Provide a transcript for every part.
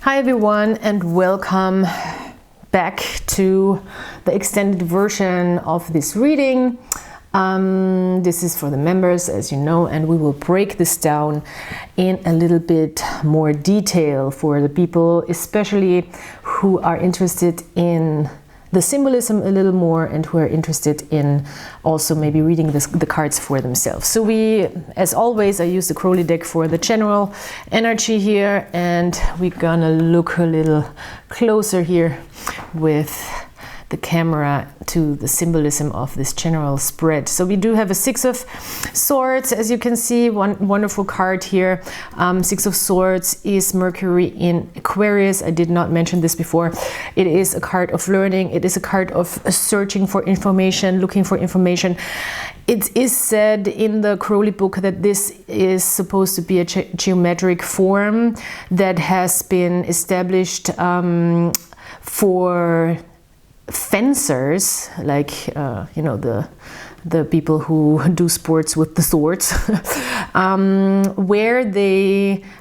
Hi everyone, and welcome back to the extended version of this reading. This is for the members, as you know, and we will break this down in a little bit more detail for the people, especially who are interested in the symbolism a little more and who are interested in also maybe reading the cards for themselves. So as always, I use the Crowley deck for the general energy here, and we're gonna look a little closer here with the camera to the symbolism of this general spread. So we do have a Six of Swords, as you can see, one wonderful card here. Six of Swords is Mercury in Aquarius. I did not mention this before. It is a card of learning. It is a card of searching for information, looking for information. It is said in the Crowley book that this is supposed to be a geometric form that has been established for fencers, like you know, the people who do sports with the swords, where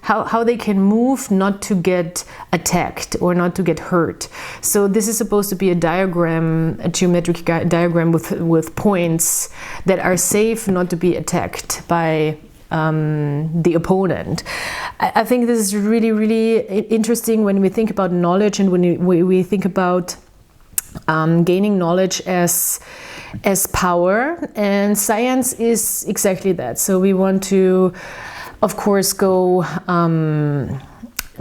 how they can move not to get attacked or not to get hurt. So this is supposed to be a diagram, a geometric diagram with points that are safe not to be attacked by the opponent. I think this is really, really interesting when we think about knowledge and when we think about gaining knowledge as power, and science is exactly that. So we want to, of course, go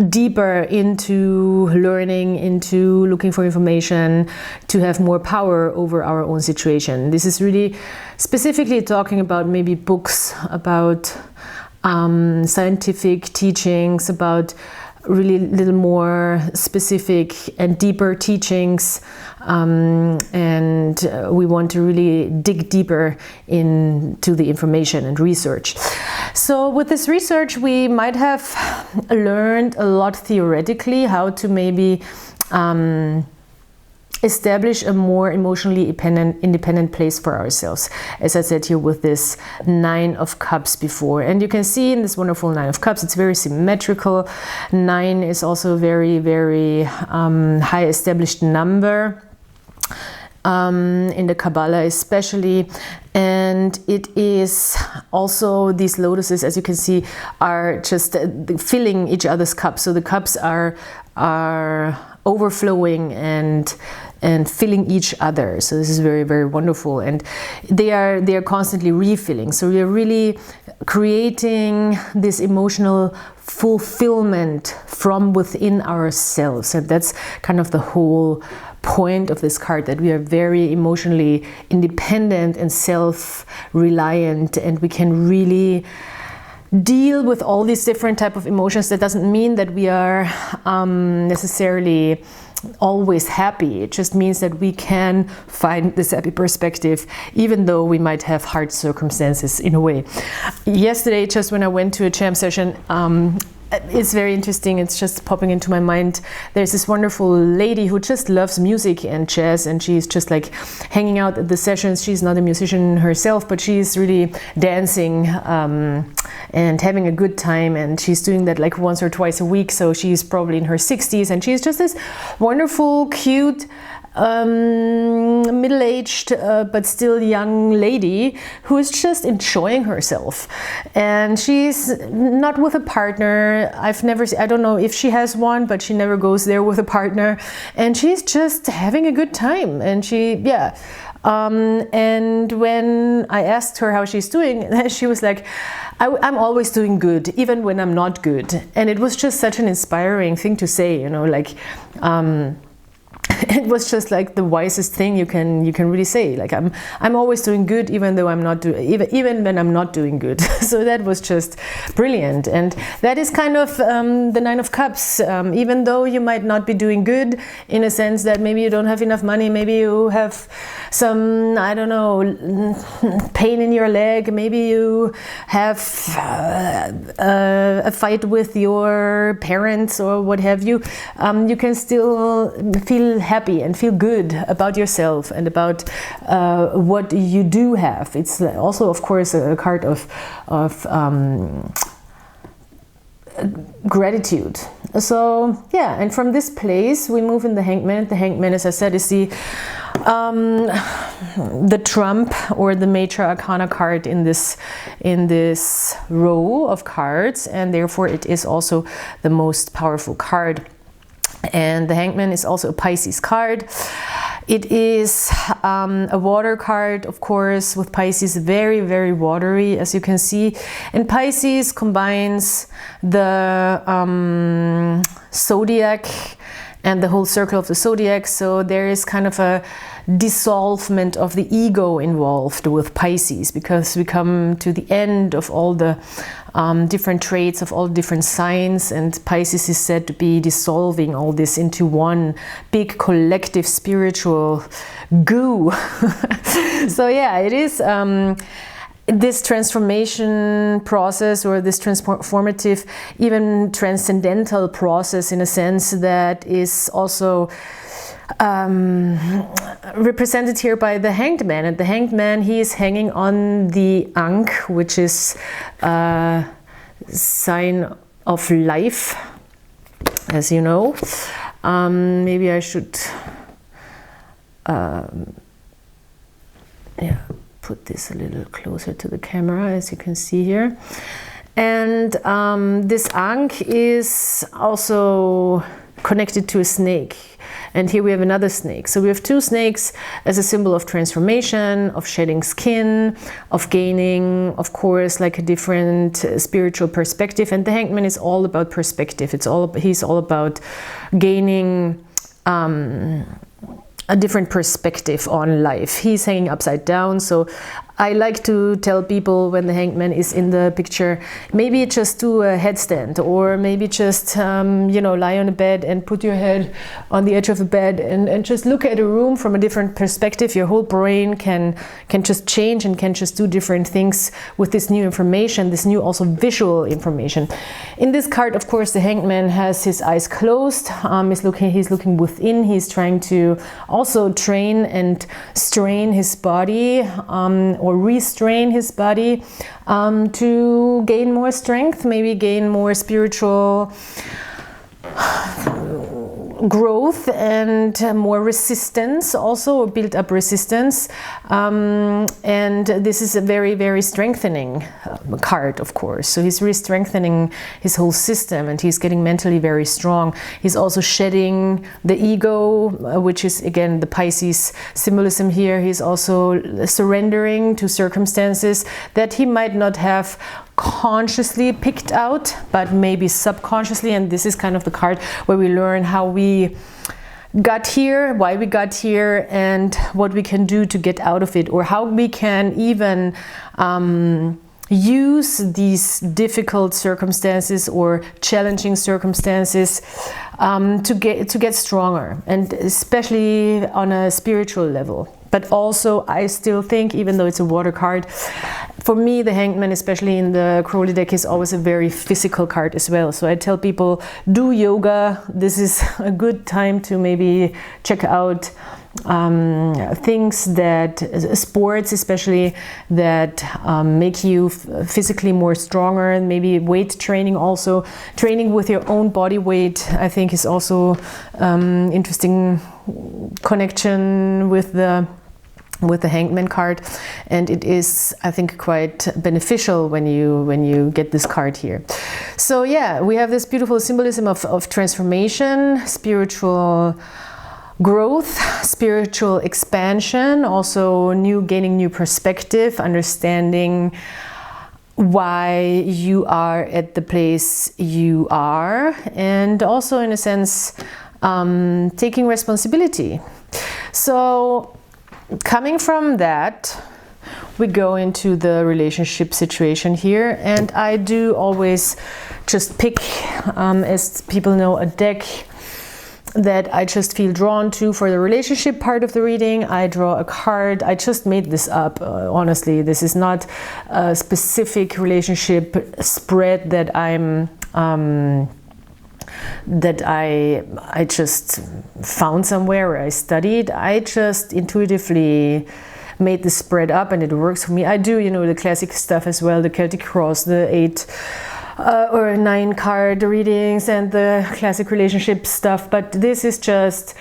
deeper into learning, into looking for information, to have more power over our own situation. This is really specifically talking about maybe books, about scientific teachings, about really little more specific and deeper teachings, and we want to really dig deeper into the information and research. So with this research, we might have learned a lot theoretically how to maybe establish a more emotionally independent place for ourselves, as I said here with this Nine of Cups before. And you can see in this wonderful Nine of Cups, it's very symmetrical. 9 is also a very, very high established number in the Kabbalah especially, and it is also, these lotuses, as you can see, are just filling each other's cups. So the cups are overflowing and filling each other. So this is very, very wonderful, and they are constantly refilling. So we are really creating this emotional fulfillment from within ourselves, and that's kind of the whole point of this card, that we are very emotionally independent and self-reliant, and we can really deal with all these different type of emotions. That doesn't mean that we are necessarily always happy. It just means that we can find this happy perspective even though we might have hard circumstances in a way. Yesterday, just when I went to a jam session, it's very interesting, it's just popping into my mind. There's this wonderful lady who just loves music and jazz, and she's just like hanging out at the sessions. She's not a musician herself, but she's really dancing and having a good time, and she's doing that like once or twice a week. So she's probably in her 60s, and she's just this wonderful, cute, middle-aged but still young lady who is just enjoying herself, and she's not with a partner. I don't know if she has one, but she never goes there with a partner, and she's just having a good time. And and when I asked her how she's doing, she was like, I'm always doing good, even when I'm not good. And it was just such an inspiring thing to say, you know, like it was just like the wisest thing you can really say. Like I'm always doing good, even though I'm not even when I'm not doing good. So that was just brilliant, and that is kind of the Nine of Cups. Even though you might not be doing good, in a sense that maybe you don't have enough money, maybe you have some, I don't know, pain in your leg, maybe you have a fight with your parents or what have you. You can still feel happy and feel good about yourself and about what you do have. It's also, of course, a card of gratitude. So yeah, and from this place we move in the Hangman. The Hangman, as I said, is the trump or the major arcana card in this row of cards, and therefore it is also the most powerful card. And the Hangman is also a Pisces card. It is a water card, of course, with Pisces, very, very watery, as you can see. And Pisces combines the zodiac and the whole circle of the zodiac. So there is kind of a dissolvement of the ego involved with Pisces, because we come to the end of all the different traits of all different signs, and Pisces is said to be dissolving all this into one big collective spiritual goo. So yeah, it is this transformation process, or this transformative, even transcendental process, in a sense, that is also represented here by the Hanged Man. And the Hanged Man, he is hanging on the Ankh, which is a sign of life, as you know. Maybe I should put this a little closer to the camera, as you can see here. And this Ankh is also connected to a snake. And here we have another snake. So we have two snakes as a symbol of transformation, of shedding skin, of gaining, of course, like a different spiritual perspective. And the Hangman is all about perspective. He's all about gaining a different perspective on life. He's hanging upside down. So I like to tell people, when the Hanged Man is in the picture, maybe just do a headstand, or maybe just you know, lie on a bed and put your head on the edge of the bed and just look at a room from a different perspective. Your whole brain can just change and can just do different things with this new information, this new also visual information. In this card, of course, the Hanged Man has his eyes closed. He's looking within. He's trying to also train and strain his body, or restrain his body, to gain more strength, maybe gain more spiritual growth and more resistance, also build up resistance. And this is a very, very strengthening card, of course. So he's really strengthening his whole system, and he's getting mentally very strong. He's also shedding the ego, which is again the Pisces symbolism here. He's also surrendering to circumstances that he might not have consciously picked out, but maybe subconsciously. And this is kind of the card where we learn how we got here, why we got here, and what we can do to get out of it, or how we can even use these difficult circumstances or challenging circumstances to get stronger, and especially on a spiritual level. But also, I still think, even though it's a water card, for me, the Hanged Man, especially in the Crowley deck, is always a very physical card as well. So I tell people, do yoga. This is a good time to maybe check out things that, sports especially, that make you physically more stronger, and maybe weight training also. Training with your own body weight, I think, is also interesting connection with the Hanged Man card, and it is, I think, quite beneficial when you get this card here. So yeah, we have this beautiful symbolism of transformation, spiritual growth, spiritual expansion, also gaining new perspective, understanding why you are at the place you are, and also, in a sense, taking responsibility. So coming from that, we go into the relationship situation here, and I do always just pick, as people know, a deck that I just feel drawn to for the relationship part of the reading. I draw a card. I just made this up, honestly. This is not a specific relationship spread that I just found somewhere or I studied. I just intuitively made this spread up, and it works for me. I do, you know, the classic stuff as well, the Celtic cross, the 8 or 9 card readings and the classic relationship stuff, but this is just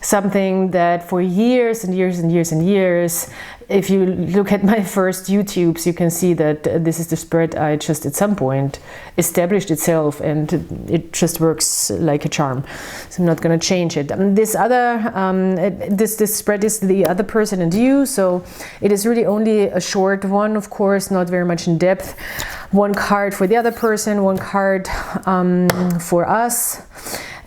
something that for years and years and years and years, if you look at my first YouTubes, you can see that this is the spread I just at some point established itself, and it just works like a charm. So I'm not going to change it. This other, this spread is the other person and you, so it is really only a short one, of course, not very much in depth. 1 card for the other person, 1 card for us,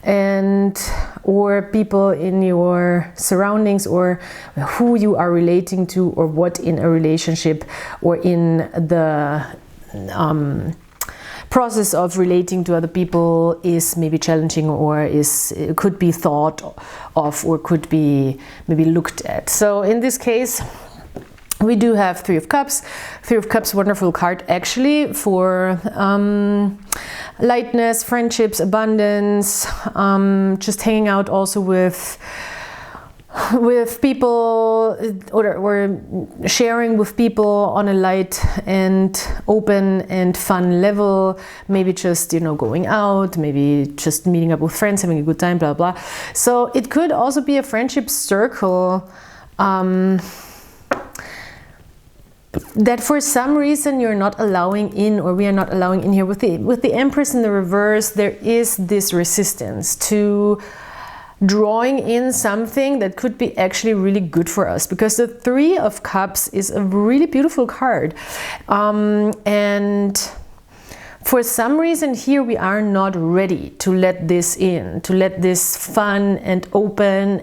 and or people in your surroundings, or who you are relating to, or what in a relationship or in the process of relating to other people is maybe challenging, or could be thought of, or could be maybe looked at. So in this case, we do have 3 of Cups. 3 of Cups, wonderful card actually for lightness, friendships, abundance, just hanging out also with people, or sharing with people on a light and open and fun level. Maybe just, you know, going out, maybe just meeting up with friends, having a good time, blah blah. So it could also be a friendship circle that for some reason you're not allowing in, or we are not allowing in here. With the Empress in the reverse, there is this resistance to drawing in something that could be actually really good for us, because the 3 of Cups is a really beautiful card, and for some reason here we are not ready to let this in, to let this fun and open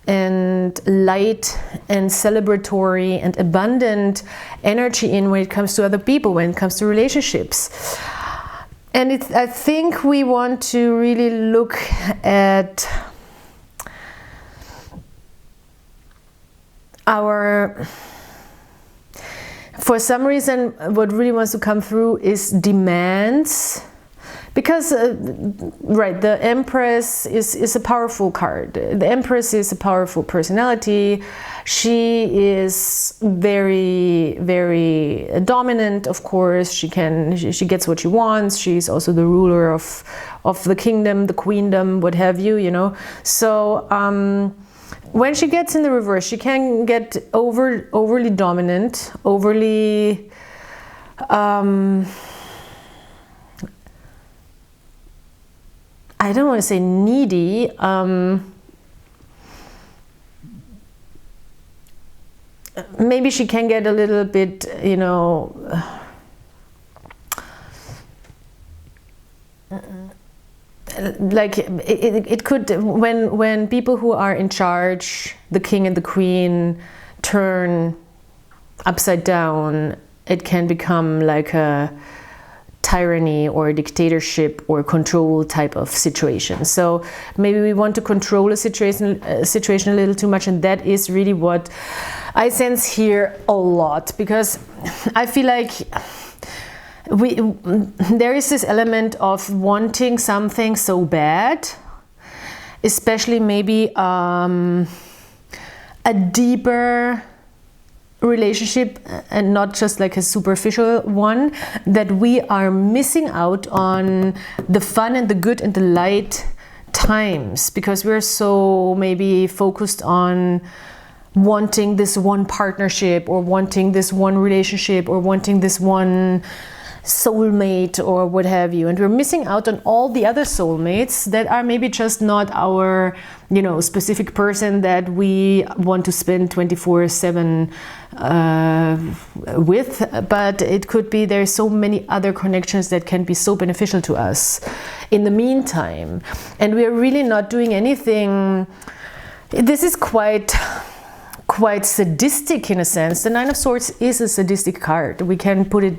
and light and celebratory and abundant energy in when it comes to other people, when it comes to relationships. And I think we want to really look at for some reason, what really wants to come through is demands. Because, right, the Empress is a powerful card. The Empress is a powerful personality. She is very, very dominant, of course. She gets what she wants. She's also the ruler of the kingdom, the queendom, what have you, you know. So when she gets in the reverse, she can get overly dominant, overly... I don't want to say needy, maybe she can get a little bit, you know, like it could, when people who are in charge, the king and the queen, turn upside down, it can become like a tyranny or dictatorship or control type of situation. So maybe we want to control a situation a little too much, and that is really what I sense here a lot, because I feel like there is this element of wanting something so bad, especially maybe a deeper relationship and not just like a superficial one, that we are missing out on the fun and the good and the light times, because we're so maybe focused on wanting this one partnership, or wanting this one relationship, or wanting this one soulmate, or what have you, and we're missing out on all the other soulmates that are maybe just not our, you know, specific person that we want to spend 24/7 with, but it could be there's so many other connections that can be so beneficial to us in the meantime, and we're really not doing anything. This is quite sadistic in a sense. The Nine of Swords is a sadistic card. We can put it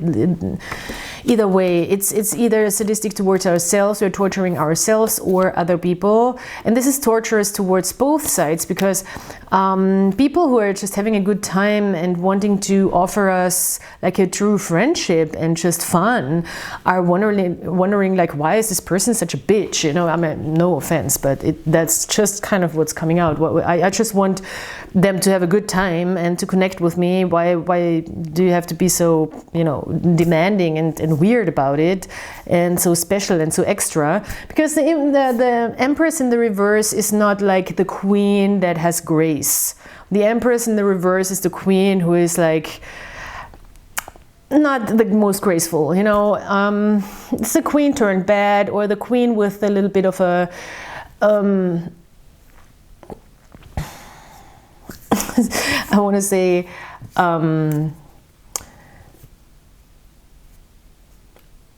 either way. It's either sadistic towards ourselves, we're torturing ourselves, or other people. And this is torturous towards both sides, because people who are just having a good time and wanting to offer us like a true friendship and just fun are wondering like, why is this person such a bitch? You know, I mean, no offense, but that's just kind of what's coming out. I just want them to have a good time and to connect with me. Why do you have to be so, you know, demanding and and weird about it, and so special and so extra, because the Empress in the reverse is not like the queen that has grace. The Empress in the reverse is the queen who is like not the most graceful, you know. It's the queen turned bad, or the queen with a little bit of a I want to say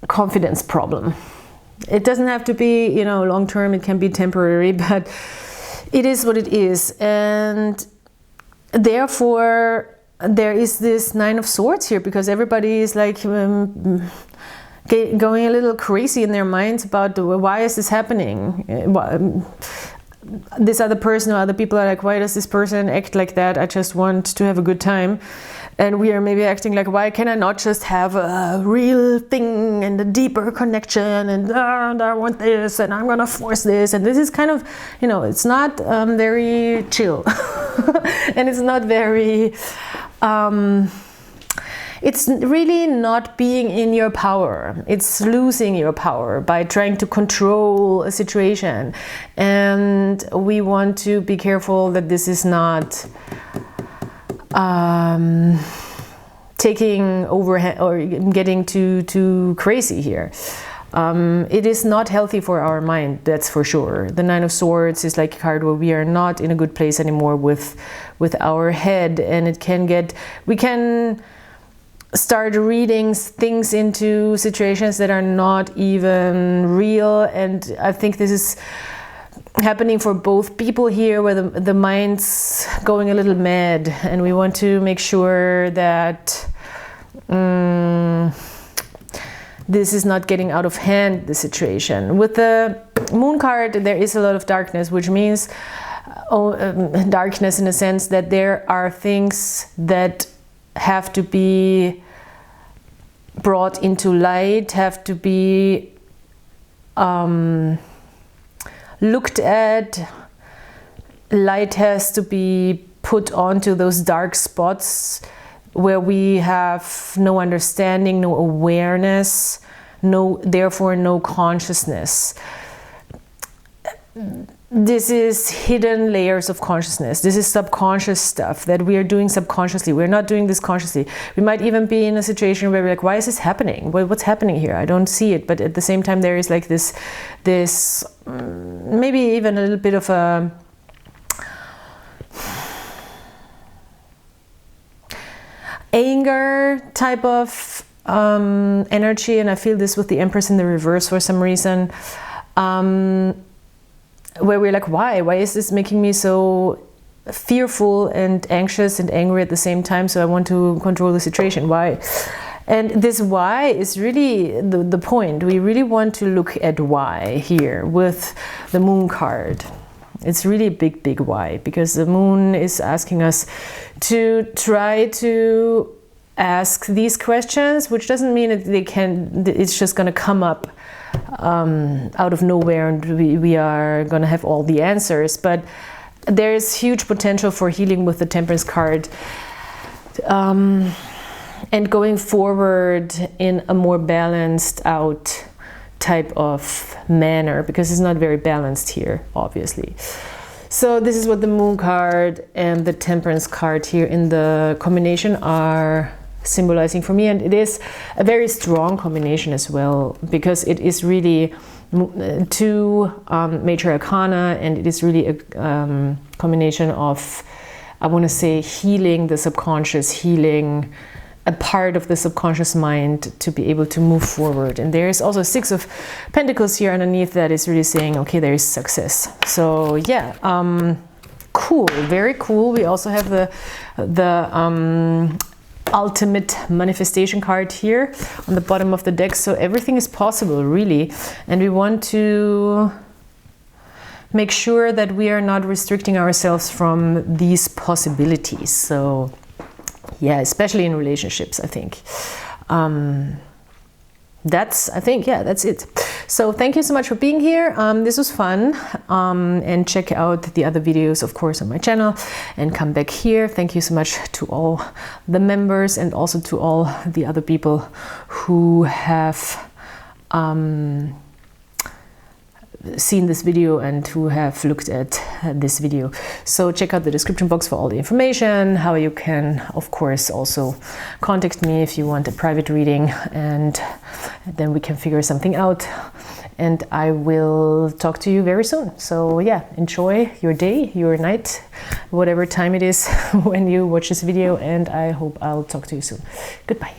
confidence problem. It doesn't have to be, you know, long term, it can be temporary, but it is what it is. And therefore there is this Nine of Swords here, because everybody is like going a little crazy in their minds about why is this happening. This other person or other people are like, why does this person act like that? I just want to have a good time. And we are maybe acting like, why can I not just have a real thing and a deeper connection, and I want this and I'm gonna force this. And this is kind of, you know, it's not very chill and it's not very it's really not being in your power. It's losing your power by trying to control a situation. And we want to be careful that this is not taking overhand or getting too crazy here. It is not healthy for our mind, that's for sure. The Nine of Swords is like a card where we are not in a good place anymore with our head, and it can get, we can start reading things into situations that are not even real. And I think this is happening for both people here, where the mind's going a little mad, and we want to make sure that this is not getting out of hand, the situation. With the Moon card, there is a lot of darkness, which means darkness in a sense that there are things that have to be brought into light, have to be looked at. Light has to be put onto those dark spots where we have no understanding, no awareness, therefore no consciousness. This is hidden layers of consciousness. This is subconscious stuff that we are doing subconsciously. We're not doing this consciously. We might even be in a situation where we're like, why is this happening? What's happening here? I don't see it. But at the same time, there is like this maybe even a little bit of a anger type of energy. And I feel this with the Empress in the reverse for some reason. Where we're like, why is this making me so fearful and anxious and angry at the same time? So I want to control the situation. Why? And this why is really the point. We really want to look at why here with the Moon card. It's really a big why, because the Moon is asking us to try to ask these questions, which doesn't mean that it's just going to come up out of nowhere and we are going to have all the answers. But there's huge potential for healing with the Temperance card, and going forward in a more balanced out type of manner, because it's not very balanced here, obviously. So this is what the Moon card and the Temperance card here in the combination are symbolizing for me. And it is a very strong combination as well, because it is really two major arcana, and it is really a combination of, I want to say, healing the subconscious, healing a part of the subconscious mind to be able to move forward. And there is also Six of Pentacles here underneath that is really saying, okay, there is success. So yeah, cool, very cool. We also have the ultimate manifestation card here on the bottom of the deck. So everything is possible, really. And we want to make sure that we are not restricting ourselves from these possibilities. So yeah, especially in relationships, I think. I think, yeah, that's it. So thank you so much for being here. This was fun. And check out the other videos, of course, on my channel, and come back here. Thank you so much to all the members and also to all the other people who have seen this video and who have looked at this video. So check out the description box for all the information, how you can, of course, also contact me if you want a private reading, and then we can figure something out. And I will talk to you very soon. So yeah, enjoy your day, your night, whatever time it is when you watch this video, and I hope I'll talk to you soon. Goodbye.